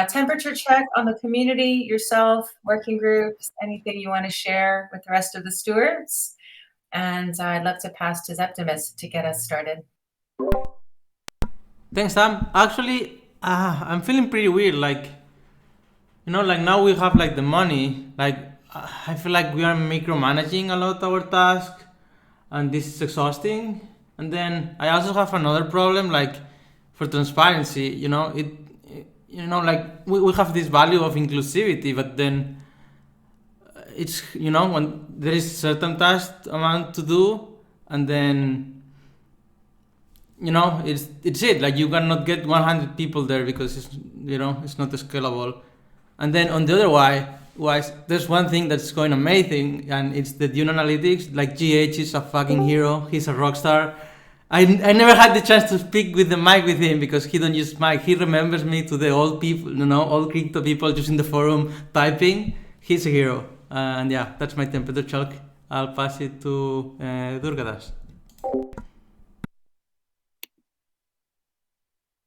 temperature check on the community, yourself, working groups, anything you want to share with the rest of the stewards. And I'd love to pass to Zeptimus to get us started. Thanks, Sam. Actually, I'm feeling pretty weird. Like, like now we have like the money. Like, I feel like we are micromanaging a lot our task, and this is exhausting. And then I also have another problem, like for transparency. Like we have this value of inclusivity, but then it's when there is certain task amount to do, and then it's it, like you cannot get 100 people there because it's not scalable. And then on the other wise, there's one thing that's going amazing, and it's the Dune analytics. Like GH is a fucking hero, he's a rock star. I never had the chance to speak with the mic with him because he don't use mic. He remembers me to the old people, old crypto people just in the forum typing. He's a hero. And yeah, that's my temperature check. I'll pass it to Durgadas.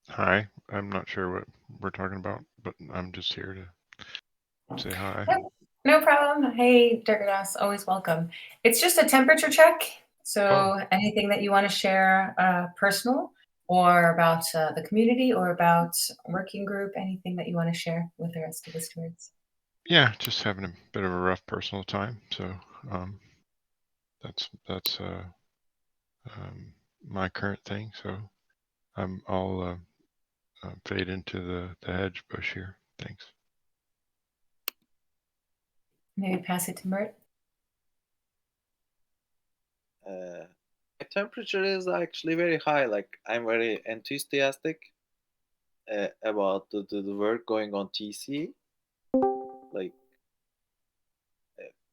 Hi, I'm not sure what we're talking about, but I'm just here to say hi. No problem. Hey, Durgadas, always welcome. It's just a temperature check. So anything that you want to share personal or about the community or about working group, anything that you want to share with the rest of the stewards? Yeah, just having a bit of a rough personal time. So that's my current thing. So I'll fade into the hedge bush here. Thanks. Maybe pass it to Mert. My temperature is actually very high. Like I'm very enthusiastic about the work going on TC. Like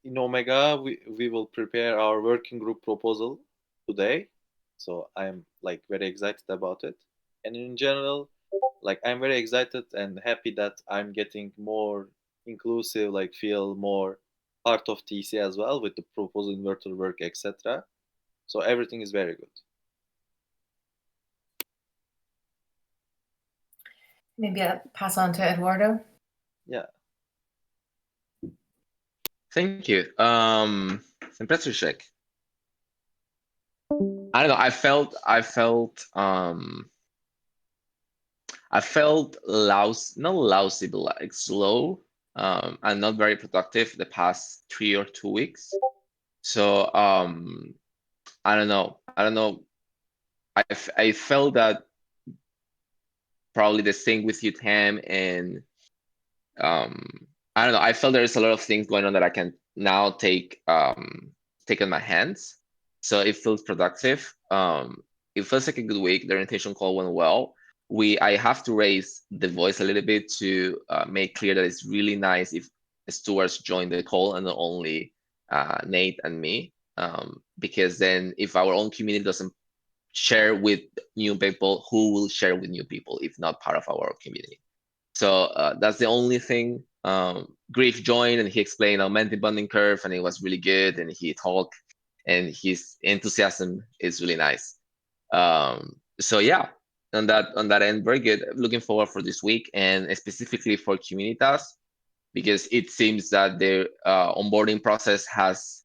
in Omega, we will prepare our working group proposal today. So I'm like very excited about it. And in general, like I'm very excited and happy that I'm getting more inclusive, like feel more part of TC as well with the proposal inverter work, etc. So everything is very good. Maybe I'll pass on to Eduardo. Yeah. Thank you. Temperature check. I don't know. I felt not lousy, but like slow, and not very productive the past 3 or 2 weeks. So I don't know. I felt that probably the thing with you, Tam, and I don't know. I felt there's a lot of things going on that I can now take in my hands. So it feels productive. It feels like a good week. The orientation call went well. I have to raise the voice a little bit to make clear that it's really nice if stewards join the call and not only Nate and me, because then if our own community doesn't share with new people, who will share with new people if not part of our community? So that's the only thing. Griff joined and he explained augmented bonding curve, and it was really good. And he talked, and his enthusiasm is really nice. So yeah, on that end, very good. Looking forward for this week, and specifically for Communitas, because it seems that the onboarding process has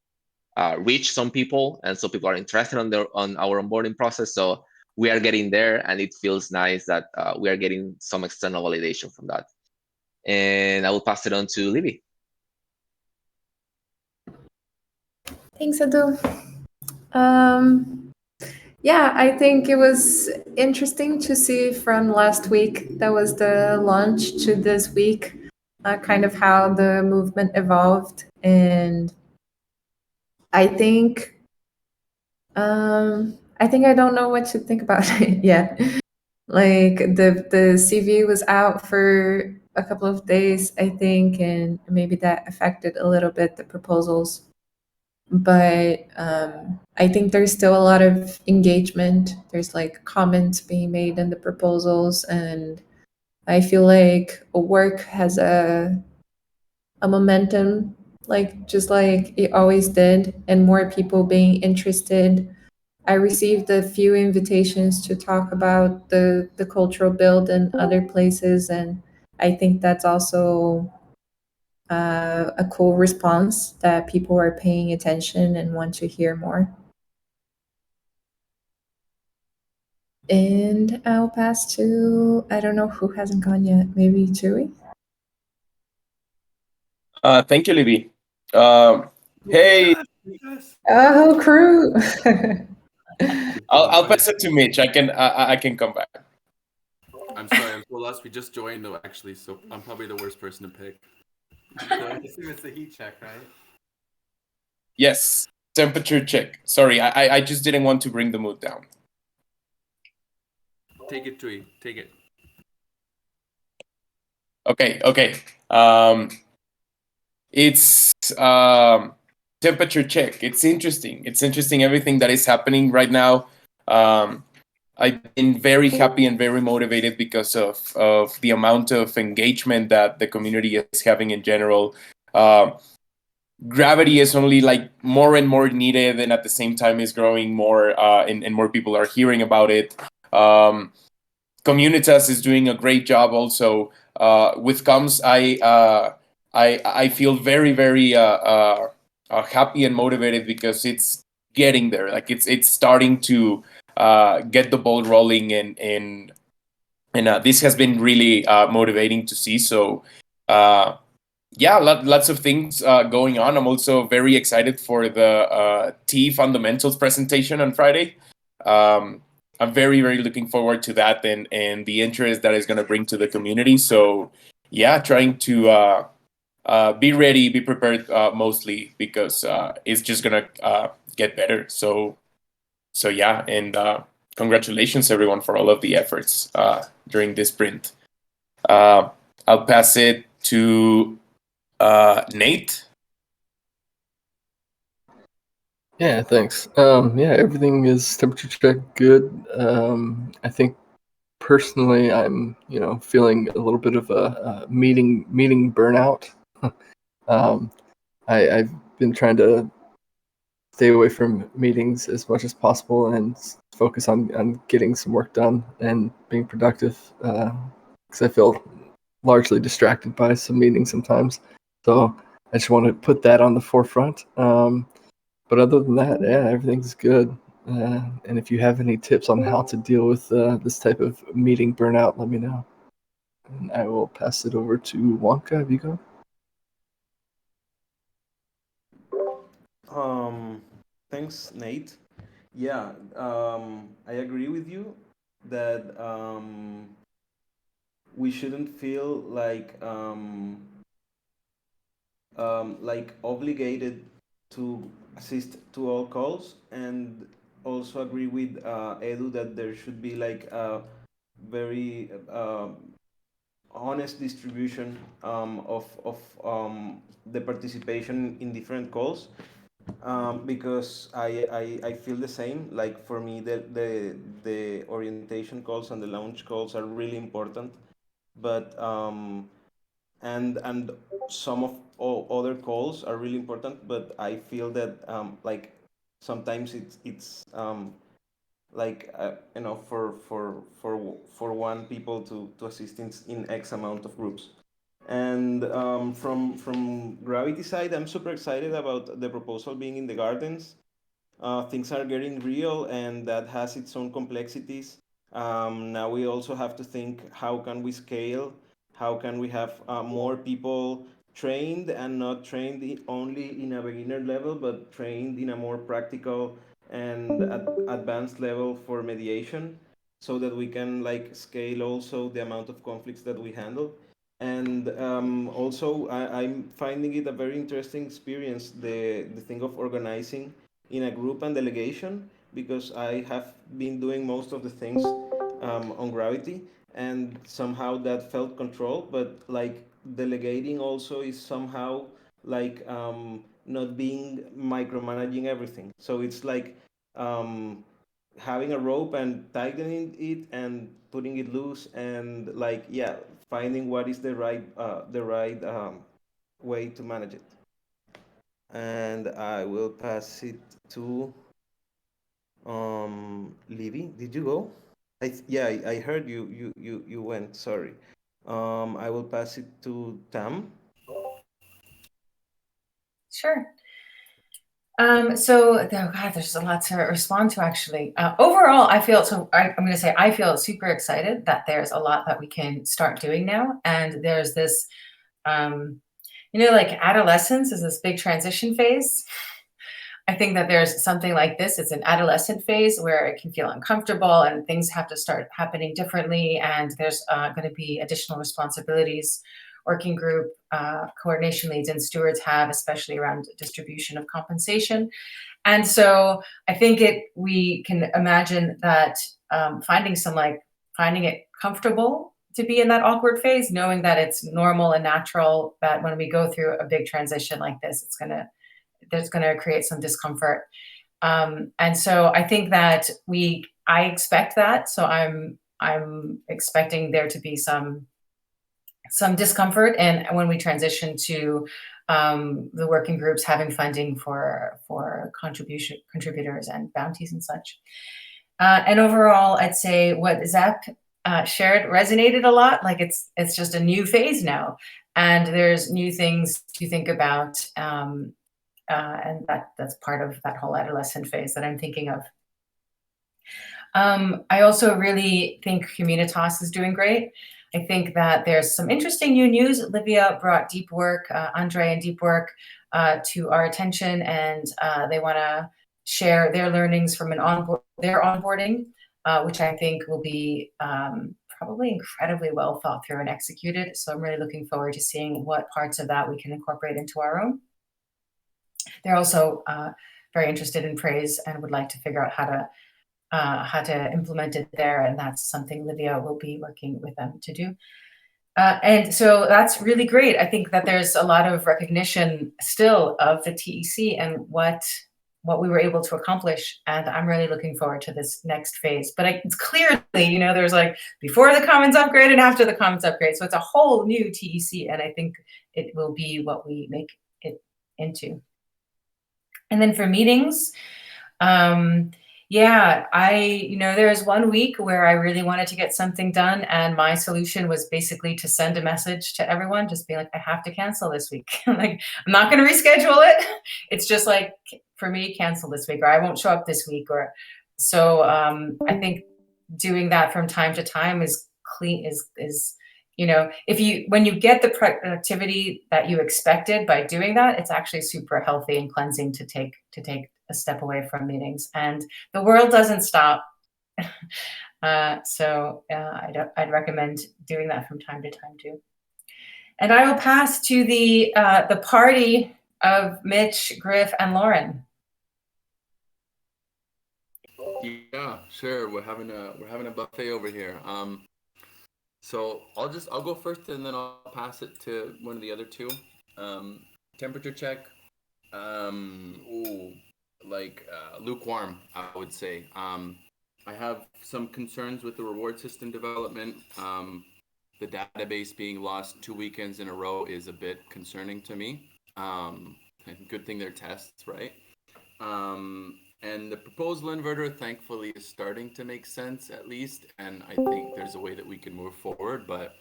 reached some people, and so people are interested on our onboarding process. So we are getting there, and it feels nice that we are getting some external validation from that. And I will pass it on to Libby. Thanks, Edu. Yeah, I think it was interesting to see from last week, that was the launch, to this week, kind of how the movement evolved. And I think I don't know what to think about it yet. Like the CV was out for a couple of days, I think, and maybe that affected a little bit the proposals. But I think there's still a lot of engagement. There's like comments being made in the proposals, and I feel like work has a momentum, like just like it always did, and more people being interested. I received a few invitations to talk about the cultural build in other places, and I think that's also a cool response that people are paying attention and want to hear more. And I'll pass to, I don't know who hasn't gone yet, maybe Chewy? Thank you, Libby. Hey, Oh, crew! I'll pass it to Mitch. I can come back. I'm sorry, I'm so lost. We just joined though, actually, so I'm probably the worst person to pick. So I assume it's the heat check, right? Yes, temperature check. Sorry, I just didn't want to bring the mood down. Take it, Tui. Take it. Okay. It's temperature check. It's interesting. It's interesting everything that is happening right now. I've been very happy and very motivated because of the amount of engagement that the community is having in general. Gravity is only like more and more needed, and at the same time is growing more, and more people are hearing about it. Communitas is doing a great job also. With comms, I feel very happy and motivated because it's getting there. Like it's starting to get the ball rolling, and this has been really motivating to see. So yeah, lots of things going on. I'm also very excited for the T fundamentals presentation on Friday. I'm very looking forward to that and the interest that is going to bring to the community. So yeah, trying to be ready, be prepared, mostly because it's just gonna get better. So yeah, and congratulations everyone for all of the efforts during this sprint. I'll pass it to Nate. Yeah, thanks. Yeah, everything is temperature check good. I think personally, I'm feeling a little bit of a meeting burnout. I've been trying to stay away from meetings as much as possible and focus on getting some work done and being productive, because I feel largely distracted by some meetings sometimes. So I just want to put that on the forefront. But other than that, yeah, everything's good. And if you have any tips on how to deal with this type of meeting burnout, let me know. And I will pass it over to Wonka. Have you gone? Thanks, Nate. Yeah, I agree with you that we shouldn't feel like obligated to assist to all calls, and also agree with Edu that there should be like a very honest distribution of the participation in different calls, because I feel the same. Like for me, the orientation calls and the launch calls are really important, but and some of all other calls are really important. But I feel that like sometimes it's like for one people to assist in X amount of groups. And from Gravity side, I'm super excited about the proposal being in the gardens. Things are getting real, and that has its own complexities. Now we also have to think, how can we scale? How can we have more people trained, and not trained only in a beginner level, but trained in a more practical and advanced level for mediation, so that we can like scale also the amount of conflicts that we handle. And also, I'm finding it a very interesting experience, the thing of organizing in a group and delegation, because I have been doing most of the things on Gravity, and somehow that felt control. But like delegating also is somehow like not being micromanaging everything. So it's like having a rope and tightening it and putting it loose, and like, yeah, finding what is the right way to manage it. And I will pass it to Livy. Did you go? I heard you went. Sorry. I will pass it to Tam. Sure. So, oh God, there's a lot to respond to actually. Overall, I feel, I'm going to say, I feel super excited that there's a lot that we can start doing now. And there's this, like adolescence is this big transition phase. I think that there's something like this. It's an adolescent phase where it can feel uncomfortable and things have to start happening differently. And there's going to be additional responsibilities working group coordination leads and stewards have, especially around distribution of compensation. And so I think we can imagine that finding it comfortable to be in that awkward phase, knowing that it's normal and natural that when we go through a big transition like this, there's going to create some discomfort. And so I think that I expect that. So I'm expecting there to be some discomfort and when we transition to the working groups having funding for contributors and bounties and such. And overall, I'd say what Zap shared resonated a lot. Like it's just a new phase now, and there's new things to think about, and that's part of that whole adolescent phase that I'm thinking of. I also really think Communitas is doing great. I think that there's some interesting new news. Olivia brought Deep Work, Andre and Deep Work to our attention, and they want to share their learnings from their onboarding, which I think will be probably incredibly well thought through and executed. So I'm really looking forward to seeing what parts of that we can incorporate into our own. They're also very interested in praise and would like to figure out how to implement it there, and that's something Livia will be working with them to do. And so that's really great. I think that there's a lot of recognition still of the TEC and what we were able to accomplish, and I'm really looking forward to this next phase. But it's clearly, there's like before the Commons upgrade and after the Commons upgrade, so it's a whole new TEC, and I think it will be what we make it into. And then for meetings, there's 1 week where I really wanted to get something done, and my solution was basically to send a message to everyone, just be like, I have to cancel this week. Like, I'm not going to reschedule it. It's just like, for me, cancel this week, or I won't show up this week. Or so I think doing that from time to time is when you get the productivity that you expected by doing that, it's actually super healthy and cleansing to take a step away from meetings, and the world doesn't stop. I'd recommend doing that from time to time too. And I will pass to the party of Mitch, Griff, and Lauren. Yeah, sure. We're having a buffet over here. So I'll go first, and then I'll pass it to one of the other two. Temperature check. Lukewarm, I would say. I have some concerns with the reward system development. The database being lost 2 weekends in a row is a bit concerning to me. Good thing they're tests, right? And the proposal inverter, thankfully, is starting to make sense at least. And I think there's a way that we can move forward, but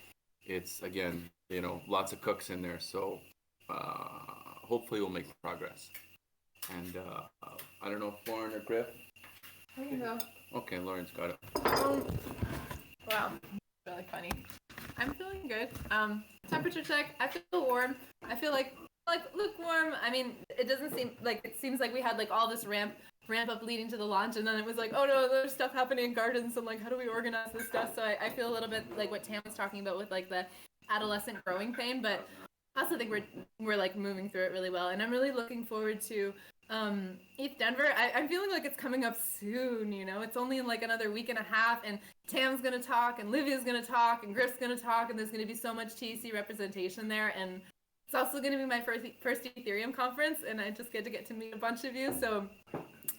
it's, again, lots of cooks in there. So hopefully we'll make progress. And I don't know if Lauren or Griff. There you go. Okay, Lauren's got it. Wow, really funny. I'm feeling good. Temperature check. I feel warm. I feel like lukewarm. I mean, it doesn't seem like it seems like we had like all this ramp up leading to the launch, and then it was like, oh no, there's stuff happening in gardens. I'm like, how do we organize this stuff? So I feel a little bit like what Tam was talking about with like the adolescent growing pain, but I also think we're like moving through it really well, and I'm really looking forward to ETH Denver. I'm feeling like it's coming up soon. It's only in like another week and a half, and Tam's gonna talk, and Livia's gonna talk, and Griff's gonna talk, and there's gonna be so much TEC representation there, and it's also gonna be my first Ethereum conference, and I just get to meet a bunch of you, so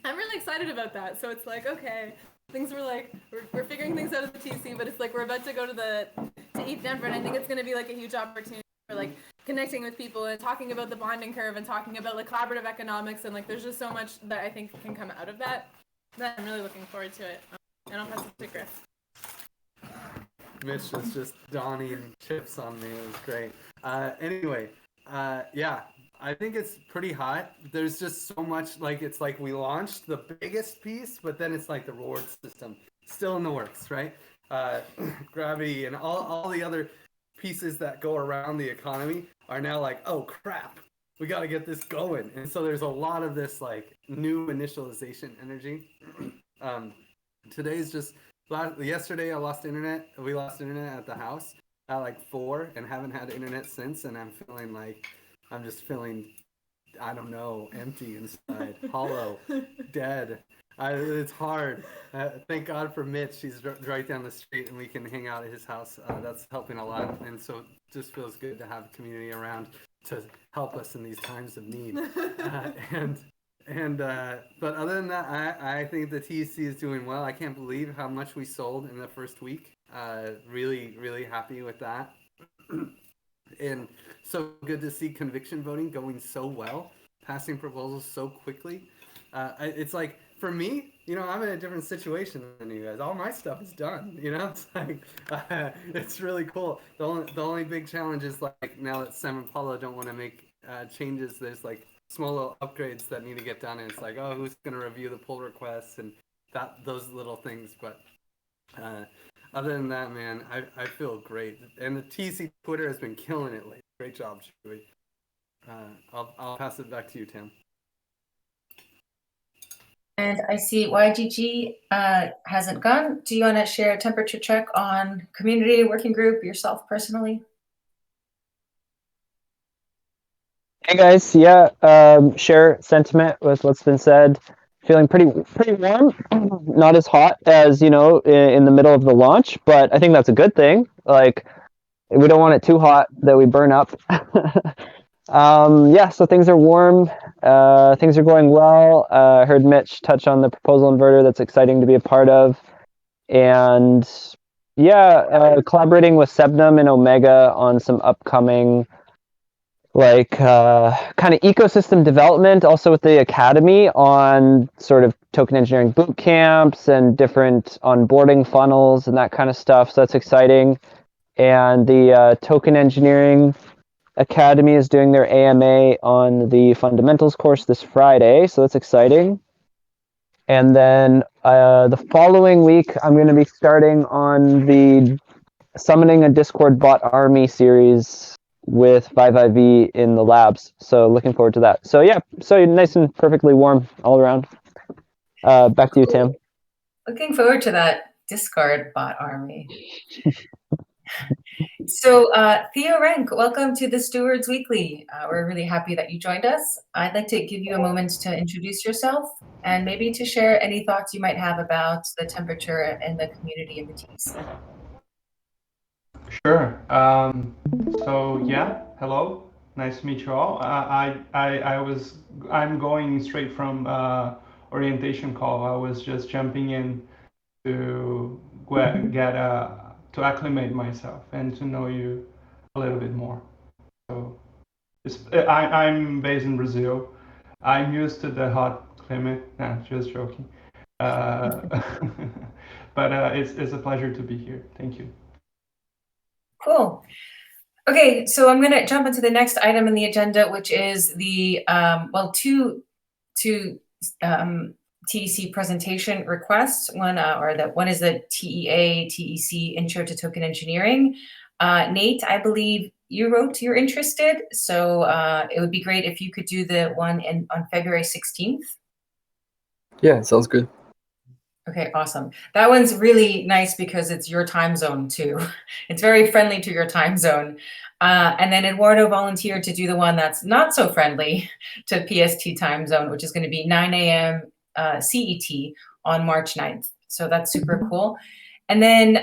I'm really excited about that. So it's like, okay, things were like we're figuring things out at the TEC, but it's like we're about to go to ETH Denver, and I think it's gonna be like a huge opportunity for like connecting with people and talking about the bonding curve and talking about like collaborative economics, and like there's just so much that I think can come out of that I'm really looking forward to it. And I'll pass it to Griff. Mitch was just donning chips on me. It was great. Anyway, yeah, I think it's pretty hot. There's just so much, like, it's like we launched the biggest piece, but then it's like the reward system still in the works, right? Gravity and all the other pieces that go around the economy are now like, oh crap, we got to get this going. And so there's a lot of this like new initialization energy. Today's just, yesterday I lost internet. We lost internet at the house at like 4 and haven't had internet since. And I'm feeling like, I'm just feeling, I don't know, empty inside, hollow, dead. It's hard. Thank God for Mitch. He's right down the street and we can hang out at his house. That's helping a lot. And so it just feels good to have community around to help us in these times of need. But other than that, I think the TEC is doing well. I can't believe how much we sold in the first week. Really, really happy with that. And so good to see conviction voting going so well, passing proposals so quickly. It's like, for me, you know, I'm in a different situation than you guys. All my stuff is done, you know? It's like, it's really cool. The only big challenge is like, now that Sam and Paula don't want to make changes, there's like small little upgrades that need to get done. And it's like, oh, who's going to review the pull requests and those little things. But other than that, man, I feel great. And the TEC Twitter has been killing it lately. Great job, Chewy. I'll pass it back to you, Tam. And I see YGG hasn't gone. Do you want to share a temperature check on community, working group, yourself personally? Hey guys, yeah, share sentiment with what's been said. Feeling pretty warm, not as hot as, you know, in the middle of the launch, but I think that's a good thing. Like, we don't want it too hot that we burn up. Yeah, so things are warm. Things are going well. I heard Mitch touch on the proposal inverter. That's exciting to be a part of. And yeah, collaborating with Sebnum and Omega on some upcoming like kind of ecosystem development, also with the Academy on sort of token engineering boot camps and different onboarding funnels and that kind of stuff. So that's exciting. And the Token Engineering Academy is doing their AMA on the fundamentals course this Friday, so that's exciting. And then the following week, I'm going to be starting on the Summoning a Discord Bot Army series with 5IV in the labs, so looking forward to that. So yeah, so nice and perfectly warm all around. Back to you, Tam. Looking forward to that Discord Bot Army. So Theo Rank, welcome to the Stewards Weekly. We're really happy that you joined us. I'd like to give you a moment to introduce yourself and maybe to share any thoughts you might have about the temperature and the community in the TEC. Sure. So yeah, hello. Nice to meet you all. I'm going straight from orientation call. I was just jumping in to get to acclimate myself and to know you a little bit more. So I'm based in Brazil. I'm used to the hot climate. Nah, just joking. But it's a pleasure to be here. Thank you. Cool. Okay, so I'm going to jump into the next item in the agenda, which is the two TEC presentation requests. One is the TEC Intro to Token Engineering. Nate, I believe you wrote you're interested, so it would be great if you could do the one on February 16th. Yeah, sounds good. Okay, awesome. That one's really nice because it's your time zone too. It's very friendly to your time zone. And then Eduardo volunteered to do the one that's not so friendly to PST time zone, which is going to be 9 a.m. CET on March 9th. So that's super cool. And then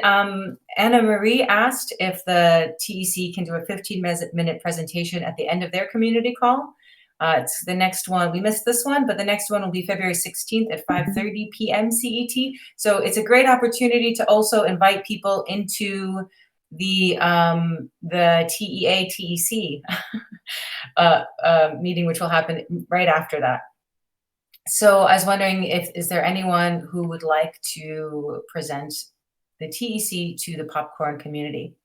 Anna Marie asked if the TEC can do a 15-minute presentation at the end of their community call. It's the next one. We missed this one, but the next one will be February 16th at 5:30 p.m. CET. So it's a great opportunity to also invite people into the TEA TEC meeting, which will happen right after that. So I was wondering is there anyone who would like to present the TEC to the popcorn community.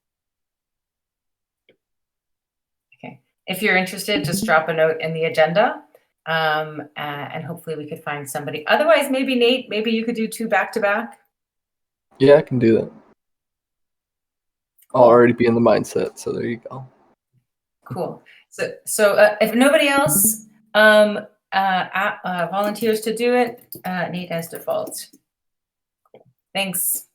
Okay, if you're interested, just drop a note in the agenda, and hopefully we could find somebody. Otherwise, maybe Nate, maybe you could do 2 back-to-back. Yeah, I can do that. I'll already be in the mindset, so there you go. Cool. So if nobody else volunteers to do it, Nate as default. Thanks.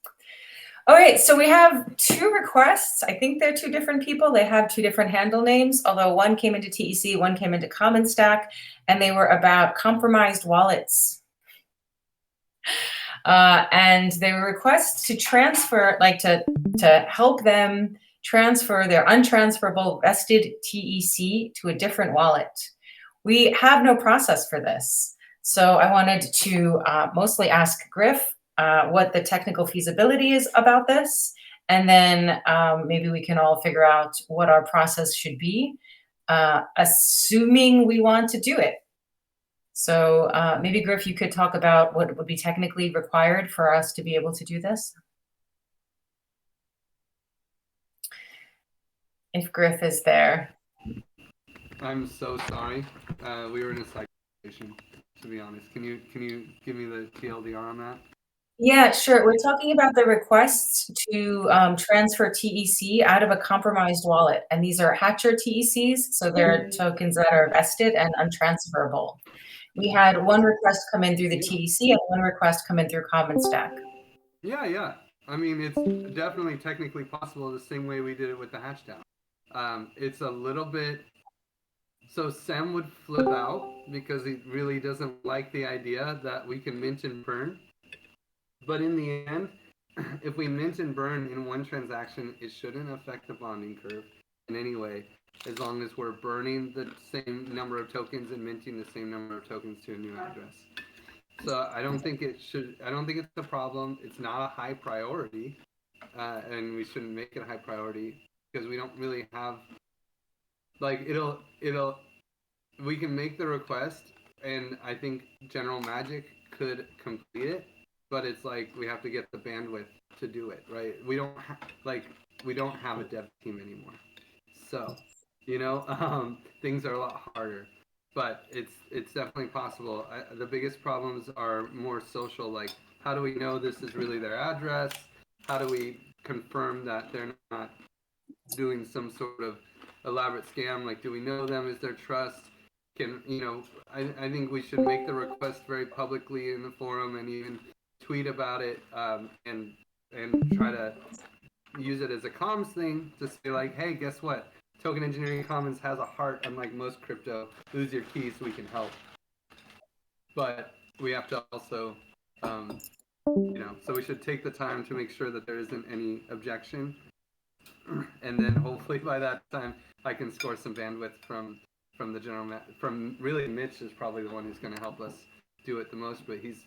All right, so we have 2 requests. I think they're 2 different people. They have 2 different handle names, although one came into TEC, one came into Common Stack, and they were about compromised wallets. And they were requests to transfer, like to help them transfer their untransferable vested TEC to a different wallet. We have no process for this. So I wanted to mostly ask Griff what the technical feasibility is about this. And then maybe we can all figure out what our process should be, assuming we want to do it. So maybe Griff, you could talk about what would be technically required for us to be able to do this. If Griff is there. I'm so sorry. We were in a situation, to be honest. Can you give me the TLDR on that? Yeah, sure. We're talking about the requests to transfer TEC out of a compromised wallet. And these are Hatcher TECs, so they're tokens that are vested and untransferable. We had 1 request come in through the TEC and 1 request come in through Common Stack. Yeah. I mean, it's definitely technically possible the same way we did it with the Hatchdown. It's a little bit... So Sam would flip out because he really doesn't like the idea that we can mint and burn. But in the end, if we mint and burn in one transaction, it shouldn't affect the bonding curve in any way, as long as we're burning the same number of tokens and minting the same number of tokens to a new address. So I don't think it's a problem. It's not a high priority, and we shouldn't make it a high priority because we don't really have, like, we can make the request, and I think General Magic could complete it, but it's like we have to get the bandwidth to do it, right? We don't have a dev team anymore, so things are a lot harder. But it's definitely possible. The biggest problems are more social, like how do we know this is really their address? How do we confirm that they're not doing some sort of elaborate scam? Like, do we know them? Is there trust? I think we should make the request very publicly in the forum and even tweet about it, and try to use it as a comms thing to say, like, hey, guess what? Token Engineering Commons has a heart, unlike most crypto. Lose your keys, we can help. But we have to also, so we should take the time to make sure that there isn't any objection. And then hopefully by that time, I can score some bandwidth from the from really Mitch is probably the one who's going to help us do it the most, but he's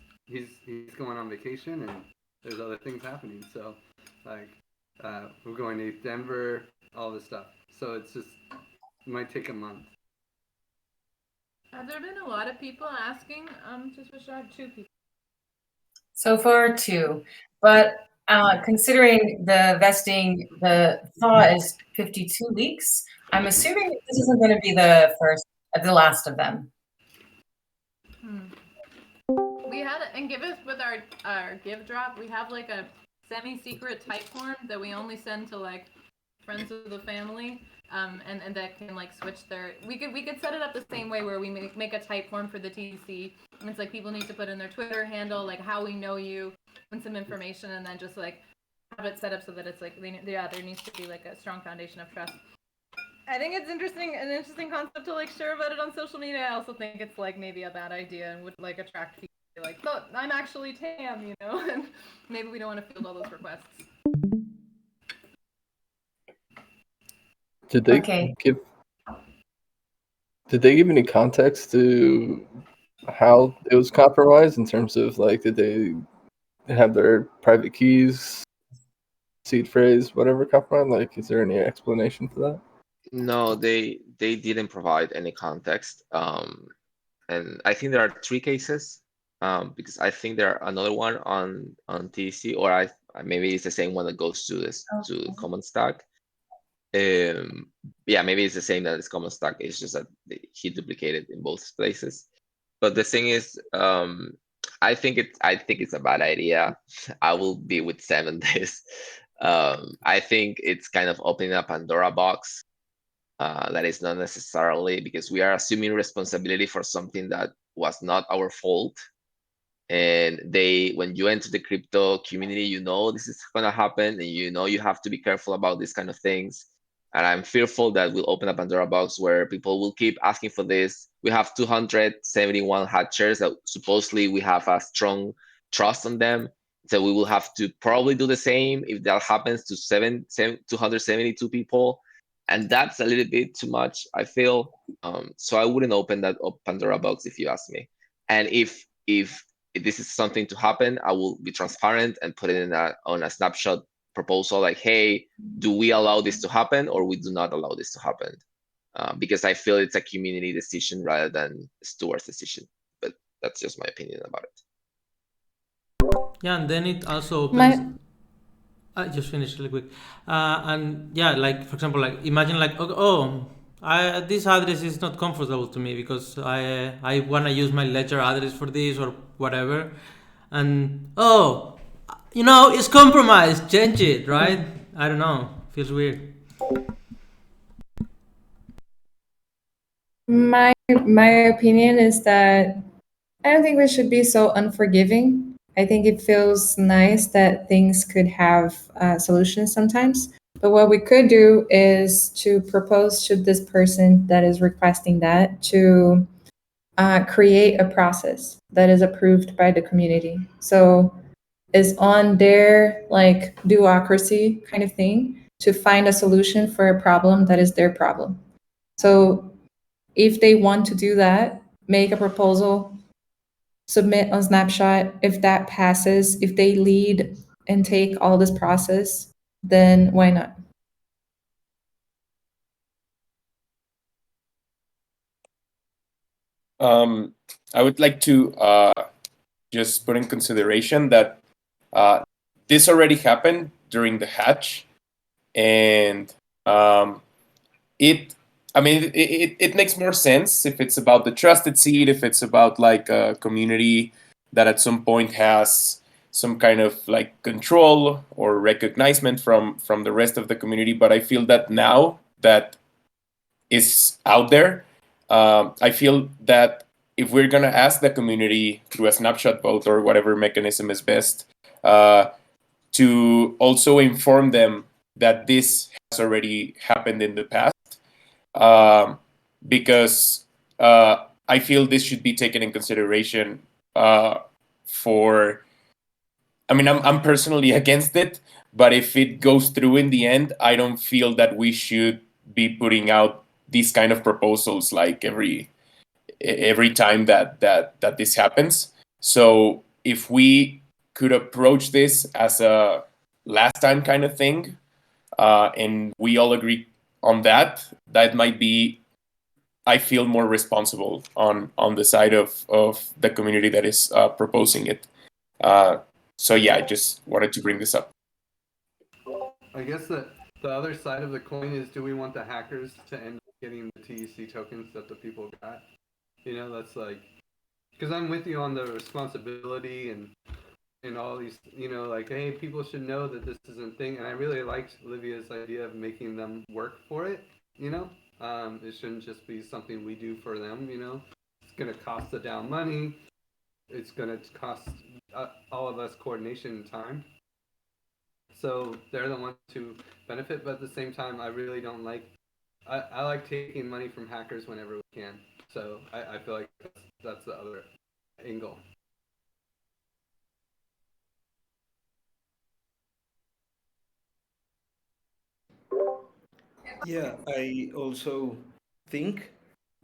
going on vacation and there's other things happening. So we're going to Denver, all this stuff. So it might take a month. Have there been a lot of people asking to switch out? 2 people. So far 2, but considering the vesting, the thaw is 52 weeks, I'm assuming this isn't going to be the last of them. We had, and give us with our give drop, we have like a semi-secret type form that we only send to like friends of the family, and that can like switch their. We could set it up the same way where we make a type form for the TC, and it's like people need to put in their Twitter handle, like how we know you, and some information, and then just like have it set up so that it's like there needs to be like a strong foundation of trust. I think it's an interesting concept to like share about it on social media. I also think it's like maybe a bad idea and would like attract people to be like, look, I'm actually Tam, and maybe we don't want to field all those requests. Did they give any context to how it was compromised in terms of like, did they have their private keys, seed phrase, whatever compromised? Like, is there any explanation for that? No, they didn't provide any context. And I think there are 3 cases, because I think there are another one on TEC, or Maybe it's the same one that goes to this to Okay. common stack. Yeah, maybe it's the same that it's common stack. It's just that he duplicated in both places. But the thing is, I think it's a bad idea. I will be with Sam on this. I think it's kind of opening a Pandora box. That is not necessarily, because we are assuming responsibility for something that was not our fault. And when you enter the crypto community, you know this is gonna happen, and you know you have to be careful about these kind of things. And I'm fearful that we'll open a Pandora box where people will keep asking for this. We have 271 hatchers that supposedly we have a strong trust on them. So we will have to probably do the same if that happens to 272 people. And that's a little bit too much, I feel. So I wouldn't open that Pandora box if you ask me. And if this is something to happen, I will be transparent and put it on a snapshot proposal, like, hey, do we allow this to happen or we do not allow this to happen? Because I feel it's a community decision rather than a steward's decision. But that's just my opinion about it. Yeah, and then it also opens. I just finished really quick. And yeah, like for example, like imagine like this address is not comfortable to me because I wanna use my ledger address for this or whatever, and it's compromised. Change it, right? I don't know. Feels weird. My opinion is that I don't think we should be so unforgiving. I think it feels nice that things could have solutions sometimes. But what we could do is to propose to this person that is requesting that to create a process that is approved by the community. So is on their like duocracy kind of thing to find a solution for a problem that is their problem. So if they want to do that, make a proposal, submit on Snapshot. If that passes, if they lead and take all this process, then why not? I would like to just put in consideration that this already happened during the hatch, and it makes more sense if it's about the trusted seed, if it's about like a community that at some point has some kind of like control or recognizement from the rest of the community. But I feel that now that is out there, I feel that if we're gonna ask the community through a snapshot vote or whatever mechanism is best, to also inform them that this has already happened in the past, because I feel this should be taken in consideration for. I mean, I'm personally against it, but if it goes through in the end, I don't feel that we should be putting out these kind of proposals like every time that this happens. So if we could approach this as a last time kind of thing, and we all agree on that might be, I feel, more responsible on the side of the community that is proposing it. So yeah, I just wanted to bring this up. I guess the other side of the coin is, do we want the hackers to end up getting the TEC tokens that the people got? That's like, because I'm with you on the responsibility and all these, like, hey, people should know that this isn't a thing. And I really liked Olivia's idea of making them work for it. It shouldn't just be something we do for them. It's gonna cost the DAO money. It's gonna cost all of us coordination and time. So they're the ones who benefit, but at the same time, I really don't like. I like taking money from hackers whenever we can. So I feel like that's the other angle. Yeah, I also think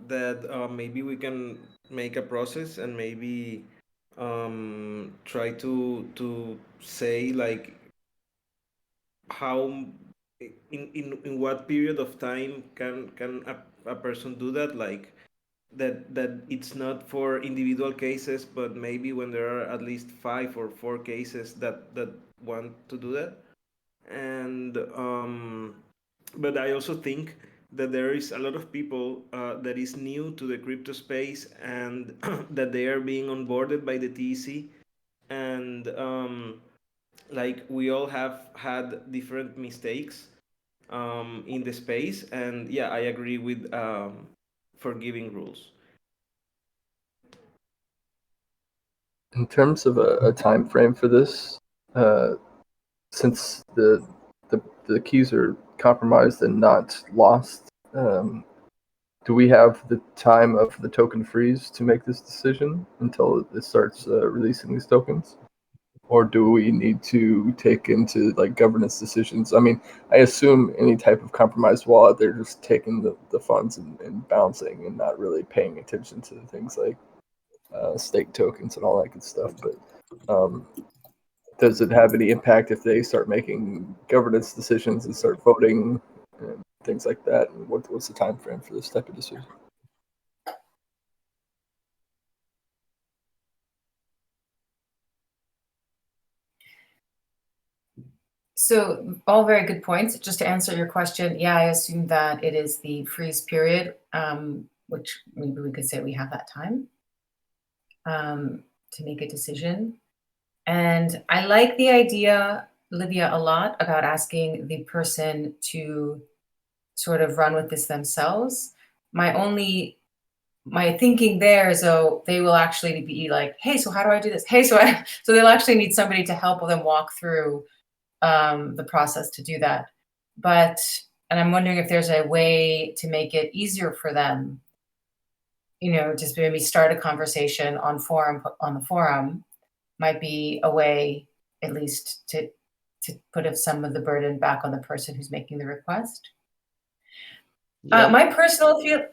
that maybe we can make a process and maybe try to say like how in what period of time can a person do that, like that it's not for individual cases, but maybe when there are at least 5 or 4 cases that want to do that. And but I also think that there is a lot of people that is new to the crypto space, and that they are being onboarded by the TEC, and like we all have had different mistakes in the space, and yeah, I agree with forgiving rules. In terms of a time frame for this, since the keys are compromised and not lost, do we have the time of the token freeze to make this decision until it starts releasing these tokens? Or do we need to take into like governance decisions? I mean, I assume any type of compromised wallet, they're just taking the funds and bouncing and not really paying attention to things like stake tokens and all that good stuff. But does it have any impact if they start making governance decisions and start voting and things like that? And what's the time frame for this type of decision? So all very good points. Just to answer your question, yeah, I assume that it is the freeze period, which maybe we could say we have that time to make a decision. And I like the idea, Livia, a lot about asking the person to sort of run with this themselves. My thinking there is, oh, they will actually be like, hey, so how do I do this? Hey, so they'll actually need somebody to help them walk through the process to do that. And I'm wondering if there's a way to make it easier for them, just maybe start a conversation on the forum might be a way, at least, to put some of the burden back on the person who's making the request. Yeah. My personal feeling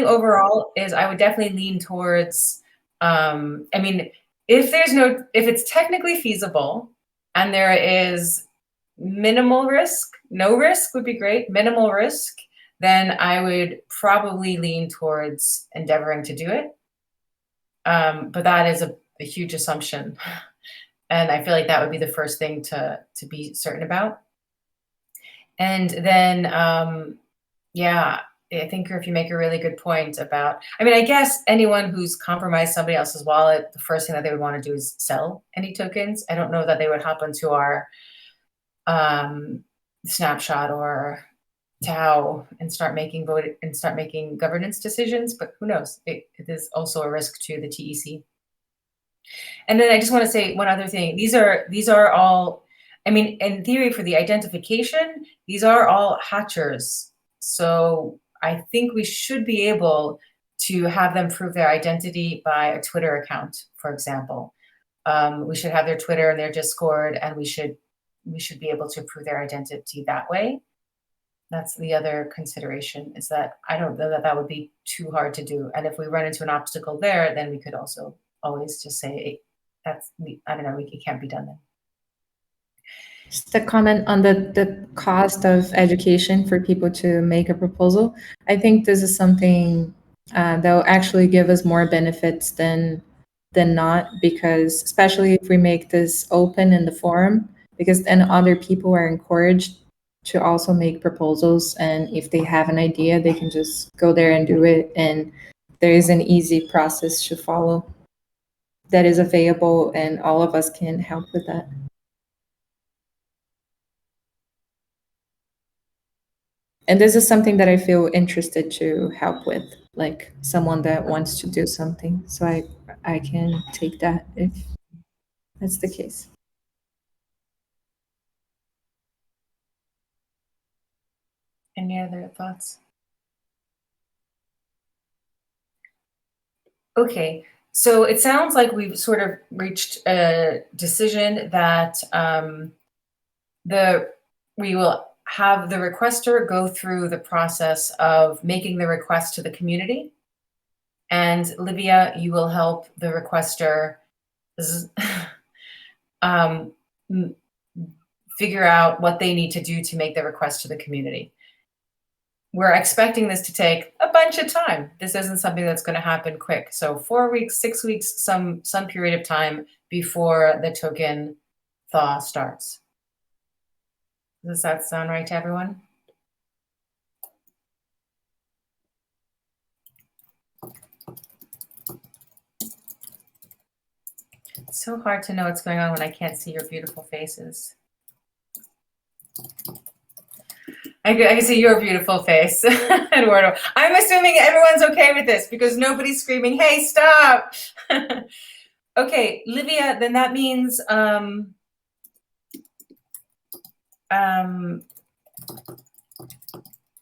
overall is I would definitely lean towards, if it's technically feasible and there is minimal risk, no risk would be great, minimal risk, then I would probably lean towards endeavoring to do it. But that is a huge assumption. And I feel like that would be the first thing to be certain about. And then, I think if you make a really good point about, I guess anyone who's compromised somebody else's wallet, the first thing that they would want to do is sell any tokens. I don't know that they would hop into our snapshot or DAO and start making governance decisions, but who knows? It is also a risk to the TEC. And then I just want to say one other thing. These are all, in theory for the identification, these are all hatchers. So I think we should be able to have them prove their identity by a Twitter account, for example. We should have their Twitter and their Discord, and we should be able to prove their identity that way. That's the other consideration, is that I don't know that would be too hard to do. And if we run into an obstacle there, then we could also always just say, it can't be done then. Just a comment on the cost of education for people to make a proposal. I think this is something that will actually give us more benefits than not, because especially if we make this open in the forum, because then other people are encouraged to also make proposals, and if they have an idea, they can just go there and do it, and there is an easy process to follow that is available, and all of us can help with that. And this is something that I feel interested to help with, like someone that wants to do something. So I can take that if that's the case. Any other thoughts? Okay, so it sounds like we've sort of reached a decision that we will have the requester go through the process of making the request to the community. And Livia, you will help the requester figure out what they need to do to make the request to the community. we're expecting this to take a bunch of time. This isn't something that's going to happen quick. So 4 weeks, 6 weeks, some period of time before the token thaw starts. Does that sound right to everyone? It's so hard to know what's going on when I can't see your beautiful faces. I can see your beautiful face, Eduardo. I'm assuming everyone's okay with this because nobody's screaming, hey, stop. Okay, Livia, then that means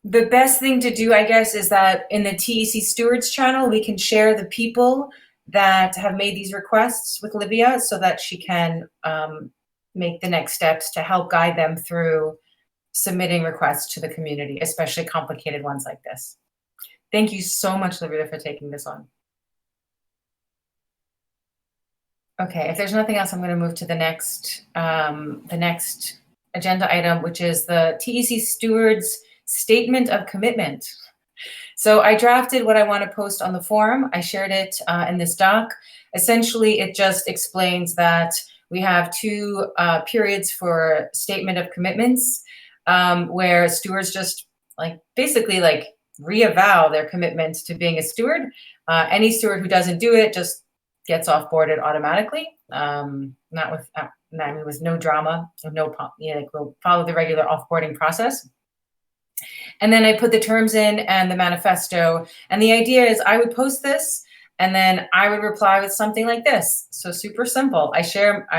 the best thing to do, I guess, is that in the TEC Stewards channel, we can share the people that have made these requests with Livia so that she can make the next steps to help guide them through submitting requests to the community, especially complicated ones like this. Thank you so much, Livia, for taking this on. Okay, if there's nothing else, I'm going to move to the next agenda item, which is the TEC Stewards Statement of Commitment. So I drafted what I want to post on the forum. I shared it in this doc. Essentially, it just explains that we have 2 periods for statement of commitments, where stewards just basically reavow their commitment to being a steward. Any steward who doesn't do it just gets off-boarded automatically, with no drama, we'll follow the regular off-boarding process. And then I put the terms in and the manifesto. And the idea is I would post this and then I would reply with something like this. So super simple. I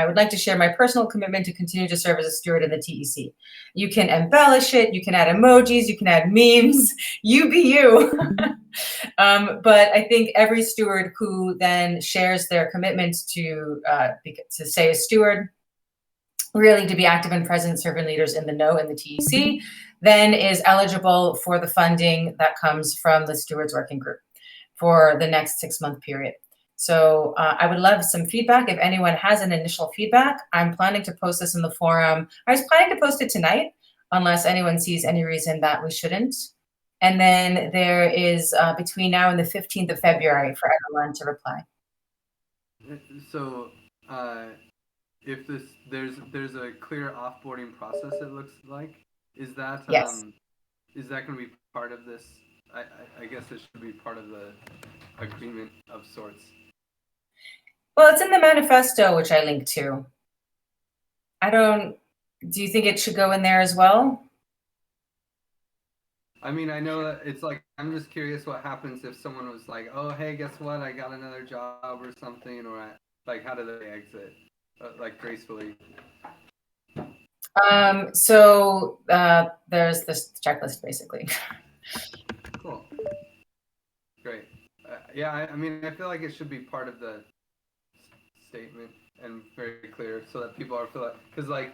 would like to share my personal commitment to continue to serve as a steward in the TEC. You can embellish it. You can add emojis. You can add memes. You be you. But I think every steward who then shares their commitment to stay a steward, really to be active and present servant leaders in the know in the TEC, then is eligible for the funding that comes from the Stewards Working Group for the next 6-month period. So I would love some feedback. If anyone has an initial feedback, I'm planning to post this in the forum. I was planning to post it tonight, unless anyone sees any reason that we shouldn't. And then there is between now and the 15th of February for everyone to reply. So if there's a clear offboarding process, it looks like, is that yes. Is that going to be part of this? I guess it should be part of the agreement of sorts. Well, it's in the manifesto, which I linked to. Do you think it should go in there as well? I mean, I know that it's I'm just curious what happens if someone was like, oh, hey, guess what? I got another job or something, or how do they exit? Gracefully. So there's this checklist, basically. Cool. Great. Yeah, I mean, I feel like it should be part of the statement and very clear so that people are because I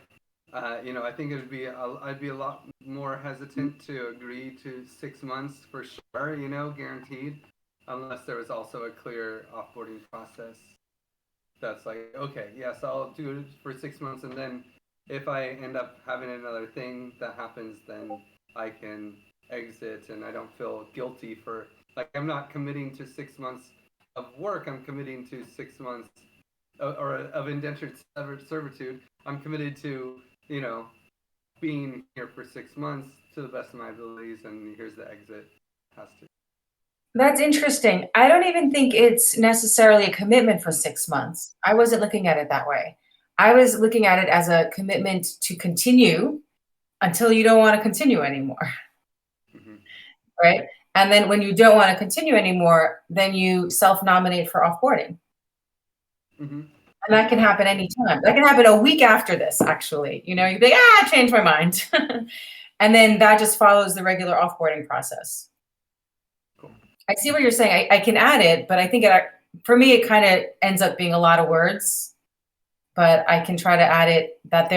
think I'd be a lot more hesitant to agree to 6 months for sure, guaranteed, unless there was also a clear offboarding process. That's okay, yes, I'll do it for 6 months, and then if I end up having another thing that happens, then I can exit, and I don't feel guilty for I'm not committing to 6 months of work. I'm committing to 6 months of indentured servitude. I'm committed to being here for 6 months to the best of my abilities, and here's the exit. Has to. That's interesting. I don't even think it's necessarily a commitment for 6 months. I wasn't looking at it that way. I was looking at it as a commitment to continue until you don't want to continue anymore. Mm-hmm. Right? And then when you don't want to continue anymore, then you self-nominate for offboarding. Mm-hmm. And that can happen anytime. That can happen a week after this, actually. You'd be like, I changed my mind. And then that just follows the regular offboarding process. Cool. I see what you're saying. I can add it, but I think for me, it kind of ends up being a lot of words. But I can try to add it that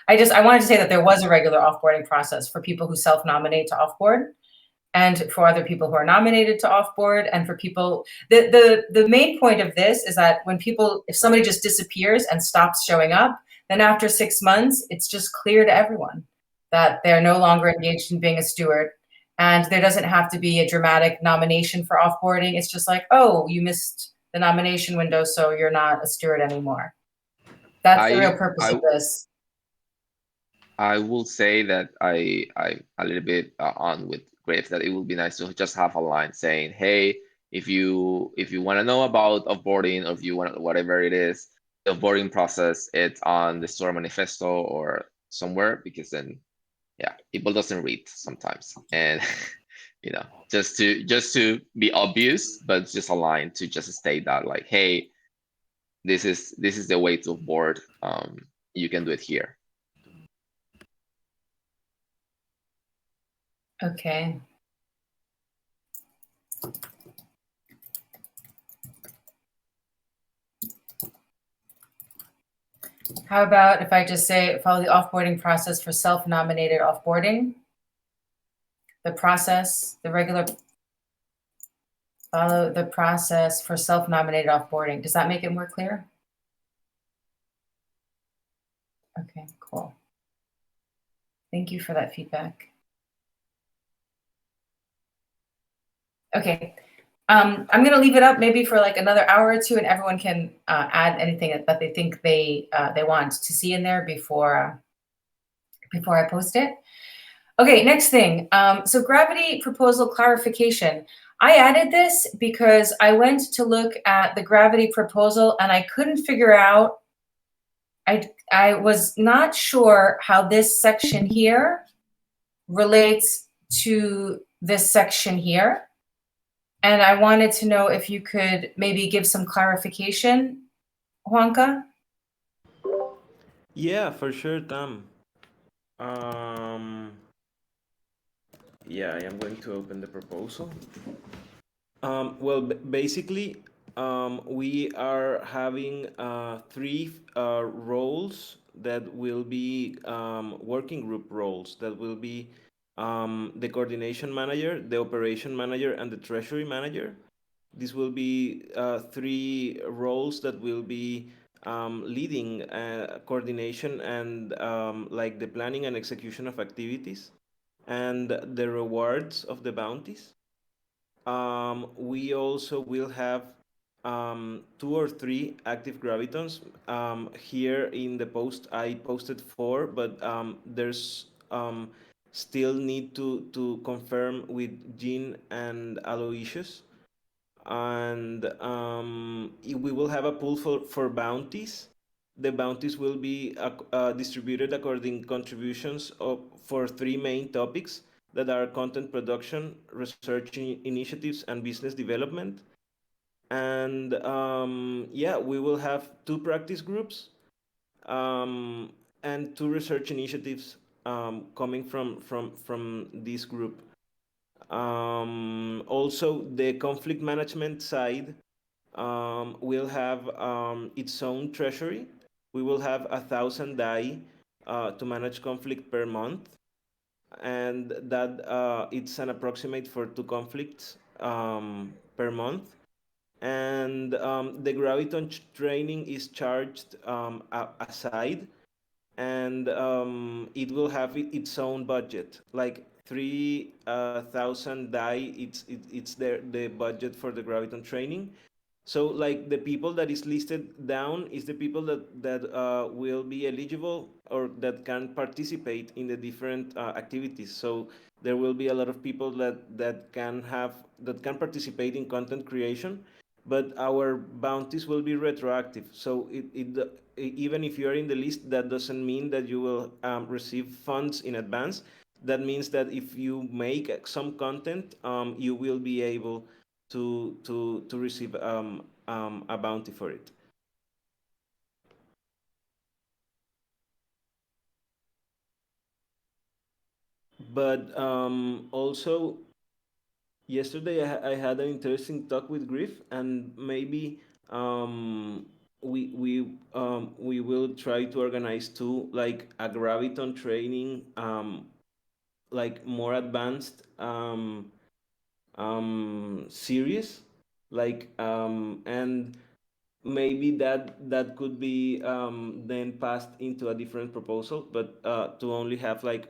I wanted to say that there was a regular offboarding process for people who self-nominate to offboard, and for other people who are nominated to offboard, and for people, the main point of this is that if somebody just disappears and stops showing up, then after 6 months, it's just clear to everyone that they're no longer engaged in being a steward, And there doesn't have to be a dramatic nomination for offboarding. It's just like, oh, you missed the nomination window, so you're not a steward anymore. That's the real purpose of this. I will say that I a little bit on with Griff that it would be nice to just have a line saying, hey, if you want to know about offboarding, or if you want whatever it is, the offboarding process, it's on the store manifesto or somewhere, because then people doesn't read sometimes, and you know, just to be obvious, but just a line to just state that, like, hey, this is the way to offboard. You can do it here. Okay. How about if I just say, follow the offboarding process for self-nominated offboarding? The process, the regular, follow the process for self-nominated offboarding. Does that make it more clear? Okay, cool. Thank you for that feedback. Okay, I'm going to leave it up maybe for like another hour or two, and everyone can add anything that they think they want to see in there before I post it. Okay, next thing. So gravity proposal clarification. I added this because I went to look at the gravity proposal and I couldn't figure out. I was not sure how this section here relates to this section here. And I wanted to know if you could maybe give some clarification, Juanca? Yeah, for sure, Tam. Yeah, I am going to open the proposal. Well, basically, we are having three roles that will be working group roles that will be the coordination manager, the operation manager, and the treasury manager. These will be three roles that will be leading coordination and like the planning and execution of activities and the rewards of the bounties. We also will have 2 or 3 active gravitons. Here in the post, I posted 4, but there's still need to confirm with Jean and Aloysius. And we will have a pool for bounties. The bounties will be distributed according contributions for 3 main topics that are content production, research initiatives, and business development. And yeah, we will have 2 practice groups and 2 research initiatives coming from this group. Also, the conflict management side will have its own treasury. We will have 1,000 DAI to manage conflict per month, and that it's an approximate for 2 conflicts per month. And the graviton training is charged aside, and it will have its own budget, like 3,000 DAI. It's the budget for the graviton training. So like the people that is listed down is the people that will be eligible or that can participate in the different activities. So there will be a lot of people that can participate in content creation, but our bounties will be retroactive. So even if you are in the list, that doesn't mean that you will receive funds in advance. That means that if you make some content, you will be able to receive a bounty for it. But also, yesterday I had an interesting talk with Griff, and maybe we will try to organize too, like a graviton training, like more advanced series, like and maybe that could be then passed into a different proposal, but to only have like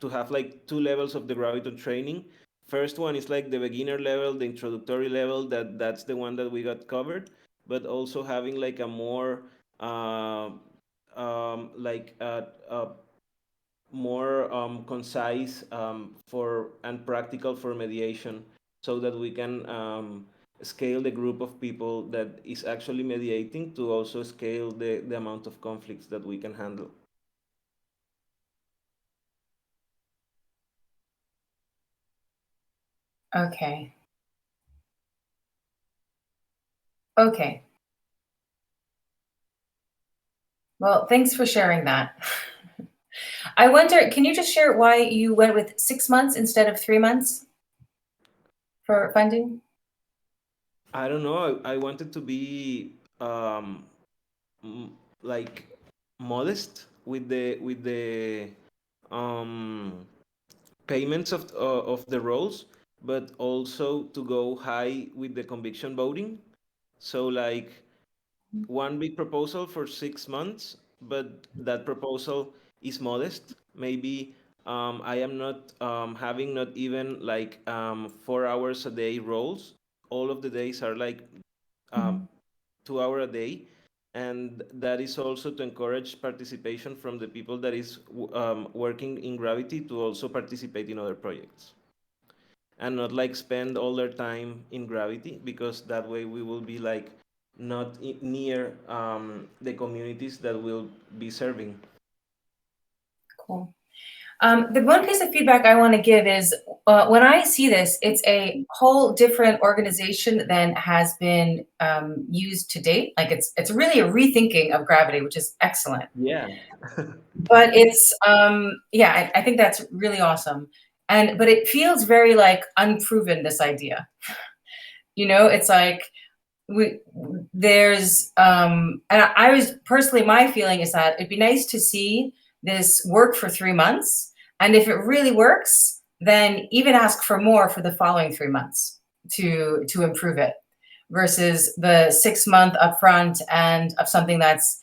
2 levels of the graviton training, first one is like the beginner level, the introductory level. That's the one that we got covered. But also having like a more like more concise for and practical for mediation, so that we can scale the group of people that is actually mediating to also scale the amount of conflicts that we can handle. Okay. Okay. Well, thanks for sharing that. I wonder, can you just share why you went with 6 months instead of 3 months for funding? I don't know. I wanted to be like modest with the um, payments of the roles, but also to go high with the conviction voting. So like one big proposal for 6 months, but that proposal is modest. Maybe I am not having not even like 4 hours a day roles. All of the days are like 2 hour a day, and that is also to encourage participation from the people that is working in Gravity to also participate in other projects, and not like spend all their time in Gravity, because that way we will be like not near the communities that will be serving. Cool. The one piece of feedback I want to give is when I see this, it's a whole different organization than has been used to date. Like it's really a rethinking of Gravity, which is excellent. Yeah. But it's yeah, I think that's really awesome. But it feels very like unproven, this idea. You know, it's like there's and I was personally, my feeling is that it'd be nice to see this work for 3 months, and if it really works, then even ask for more for the following 3 months to improve it, versus the 6 month upfront and of something that's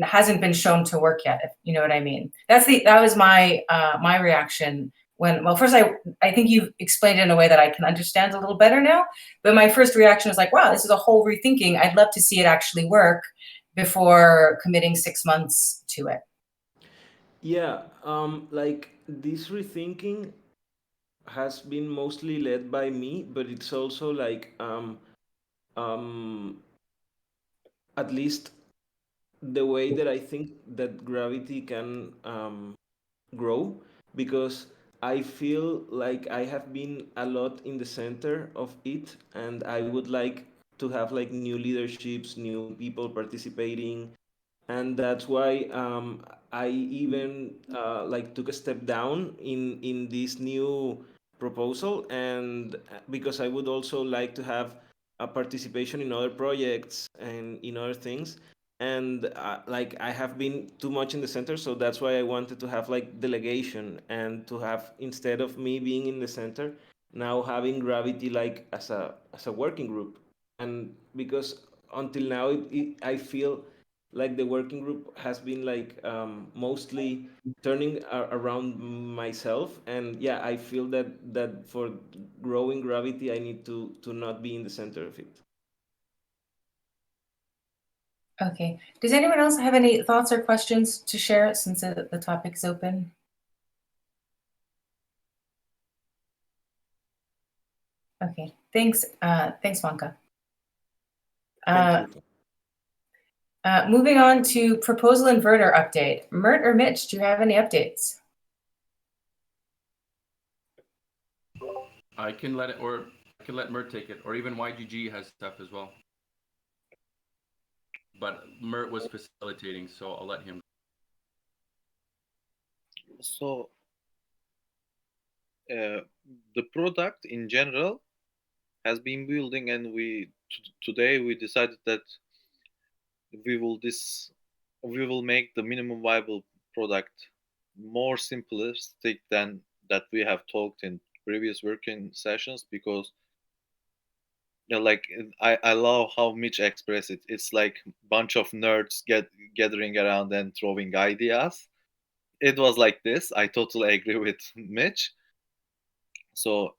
hasn't been shown to work yet, if you know what I mean. That was my my reaction when, well, first I think you've explained it in a way that I can understand a little better now, but my first reaction was like, wow, this is a whole rethinking. I'd love to see it actually work before committing 6 months to it. Yeah, like this rethinking has been mostly led by me, but it's also like at least the way that I think that Gravity can grow, because I feel like I have been a lot in the center of it, and I would like to have like new leaderships, new people participating, and that's why I even like took a step down in this new proposal, and because I would also like to have a participation in other projects and in other things, and like I have been too much in the center, so that's why I wanted to have like delegation, and to have, instead of me being in the center, now having Gravity like as a working group. And because until now I feel like the working group has been like mostly turning around myself, and yeah, I feel that for growing Gravity I need to not be in the center of it. Okay, does anyone else have any thoughts or questions to share, since the topic is open? Okay, thanks, thanks, Wonka. Thank you. Moving on to proposal inverter update. Mert or Mitch, do you have any updates? I can let Mert take it, or even YGG has stuff as well. But Mert was facilitating, so I'll let him. So the product in general has been building, and today we decided that we will make the minimum viable product more simplistic than that we have talked in previous working sessions, because like I love how Mitch expressed it. It's like a bunch of nerds gathering around and throwing ideas. It was like this. I totally agree with Mitch. So,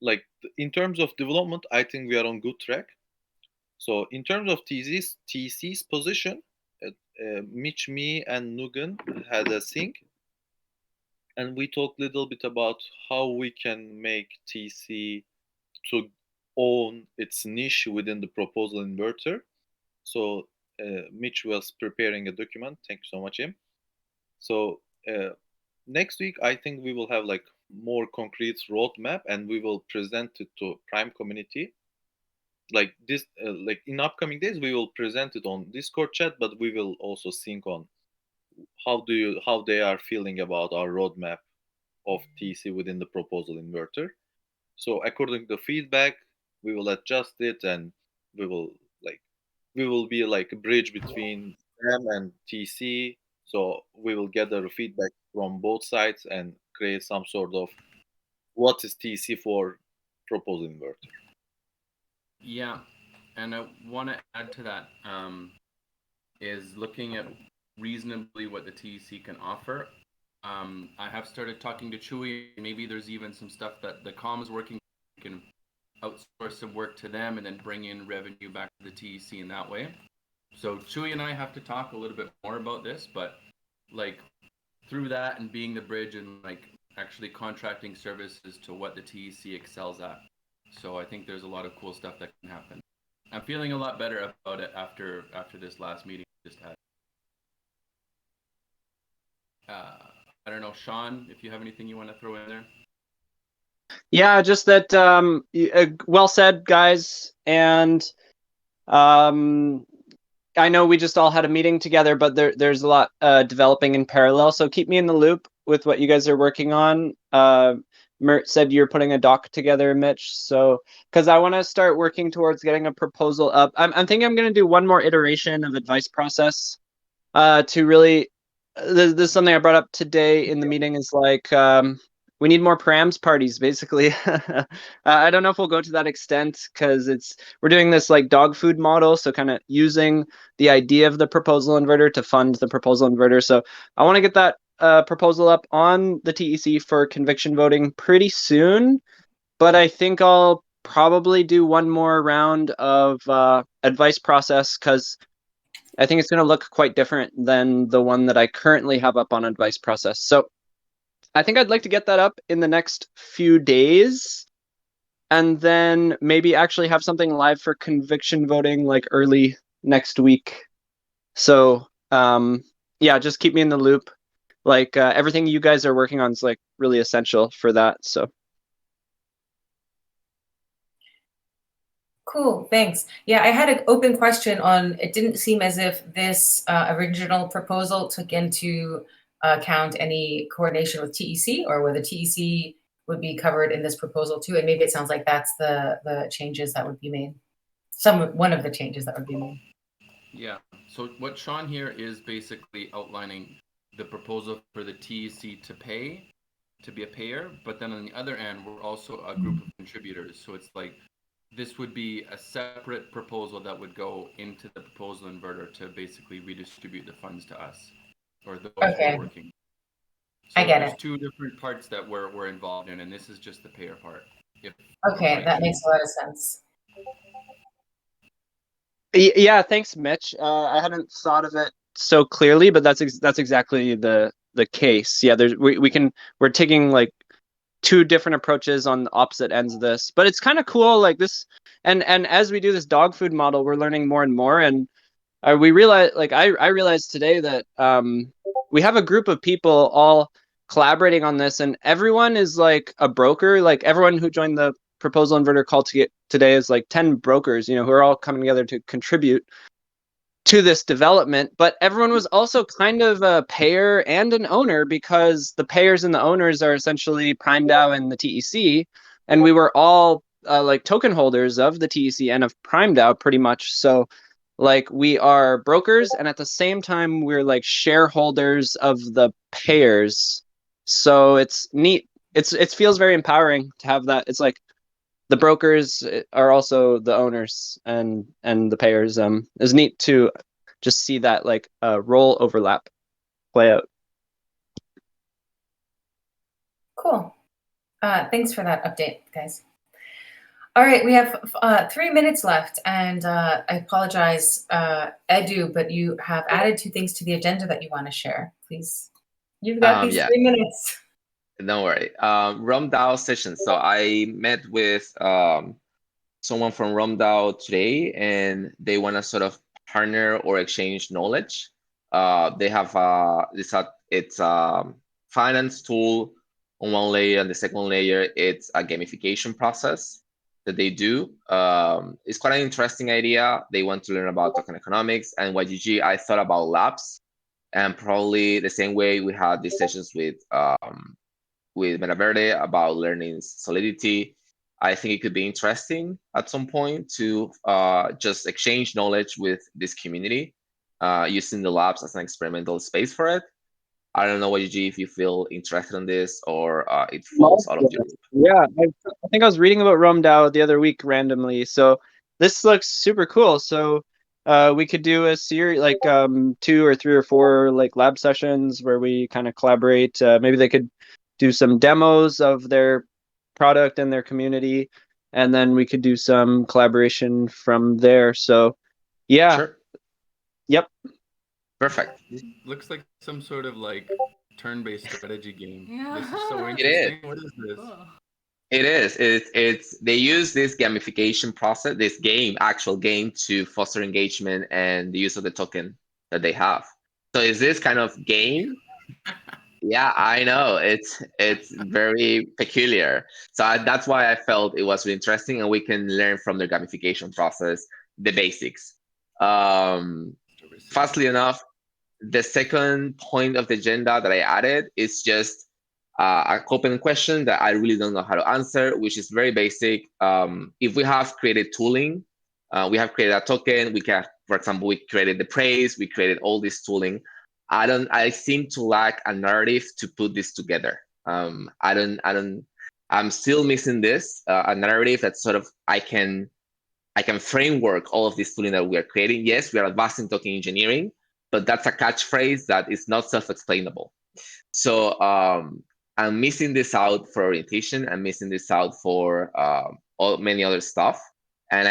like in terms of development, I think we are on good track. So in terms of TC's position, Mitch, me, and Nugan had a think, and we talked a little bit about how we can make TC to own its niche within the proposal inverter. So Mitch was preparing a document. Thank you so much, Im. So next week, I think we will have like more concrete roadmap, and we will present it to Prime community. Like this, like in upcoming days, we will present it on Discord chat, but we will also think on how they are feeling about our roadmap of TC within the proposal inverter. So according to the feedback, we will adjust it, and we will be like a bridge between them and TC. So we will gather feedback from both sides and create some sort of what is TC for proposal inverter. Yeah, and I want to add to that is looking at reasonably what the TEC can offer. I have started talking to Chewy. Maybe there's even some stuff that the comm is working. We can outsource some work to them and then bring in revenue back to the TEC in that way. So Chewy and I have to talk a little bit more about this, but like through that and being the bridge and like actually contracting services to what the TEC excels at. So I think there's a lot of cool stuff that can happen. I'm feeling a lot better about it after this last meeting we just had. I don't know, Sean, if you have anything you want to throw in there. Yeah, just that well said, guys. And I know we just all had a meeting together, but there's a lot developing in parallel. So keep me in the loop with what you guys are working on. Mert said you're putting a doc together, Mitch. So, because I want to start working towards getting a proposal up. I'm thinking I'm going to do one more iteration of advice process to really. This is something I brought up today in the meeting. Is like we need more params parties, basically. I don't know if we'll go to that extent because we're doing this like dog food model, so kind of using the idea of the proposal inverter to fund the proposal inverter. So I want to get that proposal up on the TEC for conviction voting pretty soon, but I think I'll probably do one more round of advice process because I think it's going to look quite different than the one that I currently have up on advice process. So I think I'd like to get that up in the next few days and then maybe actually have something live for conviction voting like early next week. So yeah, just keep me in the loop. Like everything you guys are working on is like really essential for that. So cool, thanks. Yeah, I had an open question on, it didn't seem as if this original proposal took into account any coordination with TEC, or whether TEC would be covered in this proposal too. And maybe it sounds like that's the changes that would be made. One of the changes that would be made. Yeah, so what Sean here is basically outlining the proposal for the TEC to pay, to be a payer, but then on the other end, we're also a group of contributors. So it's like, this would be a separate proposal that would go into the proposal inverter to basically redistribute the funds to us, or those who are working. So I get there's it. two different parts that we're involved in, and this is just the payer part. Okay, that makes a lot of sense. Yeah, thanks, Mitch. I hadn't thought of it so clearly, but that's exactly the case. Yeah, we're taking like two different approaches on the opposite ends of this, but it's kind of cool. Like this, and as we do this dog food model, we're learning more and more, and we realize, like I realized today that we have a group of people all collaborating on this, and everyone is like a broker. Like everyone who joined the proposal inverter call today is like 10 brokers, who are all coming together to contribute to this development. But everyone was also kind of a payer and an owner, because the payers and the owners are essentially PrimeDAO and the TEC, and we were all like token holders of the TEC and of PrimeDAO pretty much. So like we are brokers, and at the same time we're like shareholders of the payers. So it's neat. It feels very empowering to have that. It's like the brokers are also the owners and the payers. It's neat to just see that like role overlap play out. Cool. Thanks for that update, guys. All right, we have 3 minutes left, and I apologize, Edu, but you have added 2 things to the agenda that you want to share. Please, you've got these 3 minutes. Don't worry. ROMDAO session. So I met with someone from ROMDAO today, and they want to sort of partner or exchange knowledge. They have it's a finance tool on one layer, and the second layer, it's a gamification process that they do. It's quite an interesting idea. They want to learn about token economics, and YGG, I thought about labs, and probably the same way we had these sessions with Metaverde about learning Solidity. I think it could be interesting at some point to just exchange knowledge with this community, using the labs as an experimental space for it. I don't know, YGG, if you feel interested in this or it falls out of your group. Yeah, I think I was reading about ROMDAO the other week randomly. So this looks super cool. So we could do a series, like 2 or 3 or 4 like lab sessions where we kind of collaborate. Maybe they could do some demos of their product and their community, and then we could do some collaboration from there. So yeah. Sure. Yep. Perfect. Looks like some sort of like turn-based strategy game. Yeah. This is so It interesting. is. What is this? It is. It's they use this gamification process, this actual game, to foster engagement and the use of the token that they have. So is this kind of game? Yeah, I know. It's very peculiar. So that's why I felt it was really interesting, and we can learn from their gamification process the basics. Fastly enough, the second point of the agenda that I added is just a open question that I really don't know how to answer, which is very basic. If we have created tooling, we have created a token, we can, for example, we created the praise, we created all this tooling. I seem to lack a narrative to put this together. I'm still missing this, a narrative that sort of I can framework all of this tooling that we are creating. Yes, we are advancing token engineering, but that's a catchphrase that is not self-explainable. So I'm missing this out for orientation. I'm missing this out for many other stuff. And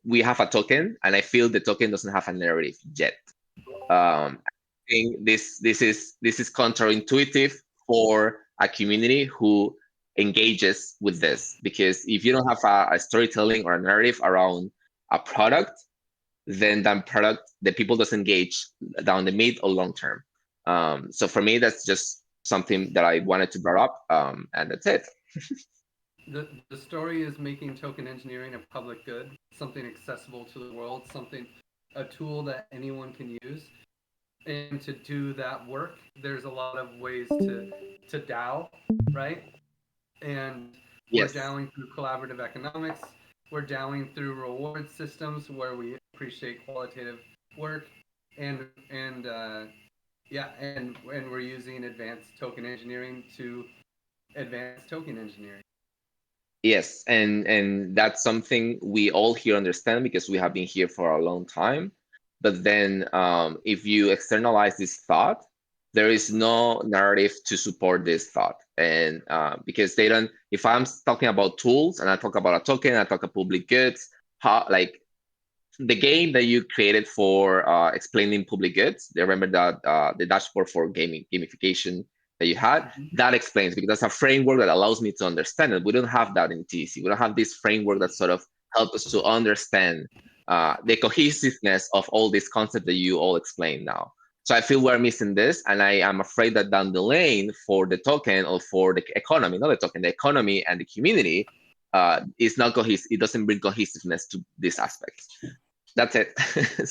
we have a token, and I feel the token doesn't have a narrative yet. I think this is counterintuitive for a community who engages with this, because if you don't have a storytelling or a narrative around a product, then that product, the people doesn't engage down the mid or long term. So for me, that's just something that I wanted to bring up, and that's it. The story is making token engineering a public good, something accessible to the world, a tool that anyone can use. And to do that work, there's a lot of ways to DAO, right? And yes. We're DAOing through collaborative economics. We're DAOing through reward systems where we appreciate qualitative work, and we're using advanced token engineering to advance token engineering. Yes, and that's something we all here understand because we have been here for a long time. But then if you externalize this thought, there is no narrative to support this thought. And because they don't, if I'm talking about tools and I talk about a token, I talk about public goods, like the game that you created for explaining public goods, remember that the dashboard for gamification that you had, that explains, because that's a framework that allows me to understand it. We don't have that in TEC. We don't have this framework that sort of helps us to understand the cohesiveness of all these concepts that you all explained now. So I feel we're missing this, and I am afraid that down the lane for the token or for the economy, not the token, the economy and the community is not cohesive. It doesn't bring cohesiveness to these aspects. That's it. Sorry.